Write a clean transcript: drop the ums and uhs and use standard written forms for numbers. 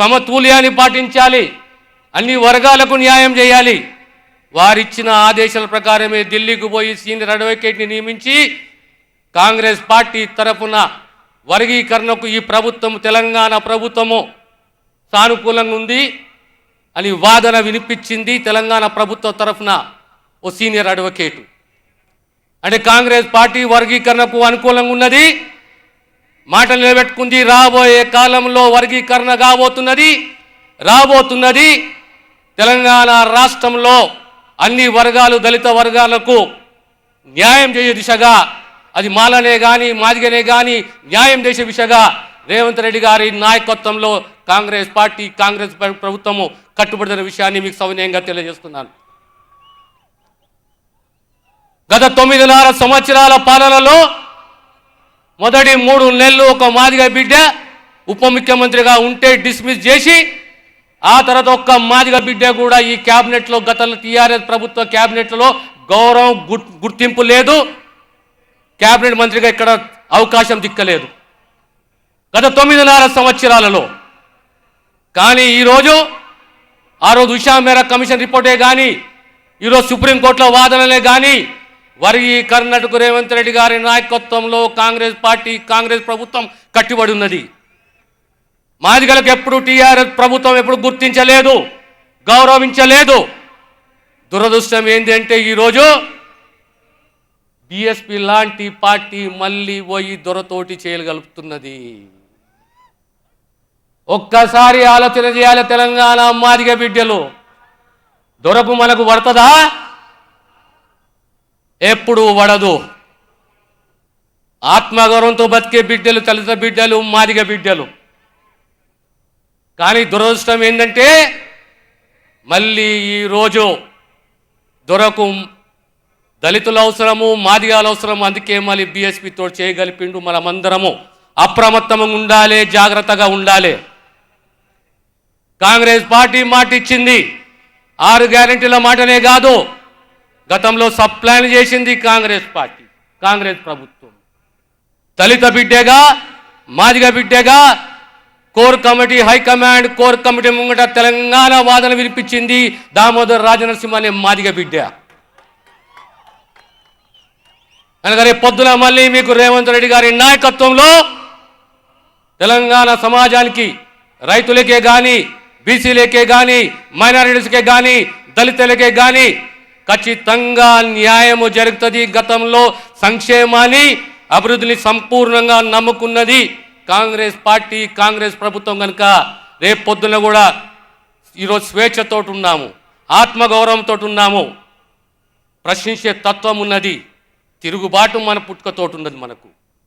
సమతుల్యాన్ని పాటించాలి, అన్ని వర్గాలకు న్యాయం చేయాలి. వారిచ్చిన ఆదేశాల ప్రకారమే ఢిల్లీకి పోయి సీనియర్ అడ్వకేట్ని నియమించి కాంగ్రెస్ పార్టీ తరఫున వర్గీకరణకు ఈ ప్రభుత్వం, తెలంగాణ ప్రభుత్వము సానుకూలంగా ఉంది అని వాదన వినిపించింది. తెలంగాణ ప్రభుత్వం తరఫున ఓ సీనియర్ అడ్వకేటు అంటే కాంగ్రెస్ పార్టీ వర్గీకరణకు అనుకూలంగా ఉన్నది, మాట నిలబెట్టుకుంది. రాబోయే కాలంలో వర్గీకరణ రాబోతున్నది. తెలంగాణ రాష్ట్రంలో అన్ని వర్గాలు, దళిత వర్గాలకు న్యాయం చేసే దిశగా, అది మాలనే కానీ మాదిగనే కానీ న్యాయం చేసే దిశగా రేవంత్ రెడ్డి గారి నాయకత్వంలో కాంగ్రెస్ పార్టీ, కాంగ్రెస్ ప్రభుత్వము కట్టుబడిన విషయాన్ని మీకు సవినయంగా తెలియజేస్తున్నాను. గత 9.5 సంవత్సరాల పాలనలో మొదటి 3 నెలలు ఒక మాదిగ బిడ్డ ఉప ముఖ్యమంత్రిగా ఉంటే డిస్మిస్ చేసి, ఆ తర్వాత ఒక్క మాదిగ బిడ్డ కూడా ఈ క్యాబినెట్లో, గతంలో టీఆర్ఎస్ ప్రభుత్వ క్యాబినెట్లో గౌరవం, గుర్తింపు లేదు. క్యాబినెట్ మంత్రిగా ఇక్కడ అవకాశం దిక్కలేదు గత 9.5 సంవత్సరాలలో. కానీ ఈరోజు, ఆ రోజు ఉషా మేరా కమిషన్ రిపోర్టే కానీ, ఈరోజు సుప్రీంకోర్టులో వాదనలే కానీ, వర్గీకరణకు రేవంత్ రెడ్డి గారి నాయకత్వంలో కాంగ్రెస్ పార్టీ, కాంగ్రెస్ ప్రభుత్వం కట్టుబడి ఉన్నది. మాదిగలకు ఎప్పుడు టీఆర్ఎస్ ప్రభుత్వం ఎప్పుడు గుర్తించలేదు, గౌరవించలేదు. దురదృష్టం ఏంటంటే ఈరోజు బీఎస్పీ లాంటి పార్టీ మళ్ళీ పోయి దొరతోటి చేయగలుగుతున్నది. ఒక్కసారి ఆలోచన చేయాలి. తెలంగాణ మాదిగ బిడ్డలు, దొరకు మనకు పడుతుందా? ఎప్పుడు పడదు. ఆత్మగౌరవంతో బతికే బిడ్డలు, దళిత బిడ్డలు, మాదిగ బిడ్డలు. కానీ దురదృష్టం ఏంటంటే మళ్ళీ ఈరోజు దొరకు దళితుల అవసరము, మాదిగాల అవసరము. అందుకే మళ్ళీ బీఎస్పీతో చేయగలిపిండు. మనమందరము అప్రమత్తంగా ఉండాలి, జాగ్రత్తగా ఉండాలి. కాంగ్రెస్ పార్టీ మాట ఇచ్చింది, 6 గ్యారెంటీల మాటనే కాదు, గతంలో సప్లాన్ చేసింది కాంగ్రెస్ పార్టీ, కాంగ్రెస్ ప్రభుత్వం. దళిత బిడ్డగా, మాదిగ బిడ్డగా core committee, high command core committee ముంగట తెలంగాణ వాదన వినిపించింది దామోదర్ రాజనరసింహ అనే మాదిగ బిడ్డ. అనగా రేపు పొద్దున మళ్ళీ మీకు రేవంత్ రెడ్డి గారి నాయకత్వంలో తెలంగాణ సమాజానికి, రైతులకే కానీ, బీసీలకే కానీ, మైనారిటీస్కే కానీ, దళితులకే కానీ ఖచ్చితంగా న్యాయము జరుగుతుంది. గతంలో సంక్షేమాన్ని, అభివృద్ధిని సంపూర్ణంగా నమ్ముకున్నది కాంగ్రెస్ పార్టీ, కాంగ్రెస్ ప్రభుత్వం. కనుక రేపు పొద్దున కూడా ఈరోజు స్వేచ్ఛతో ఉన్నాము, ఆత్మగౌరవంతో ఉన్నాము, ప్రశ్నించే తత్వం ఉన్నది, తిరుగుబాటు మన పుట్టుకతోటి ఉన్నది మనకు.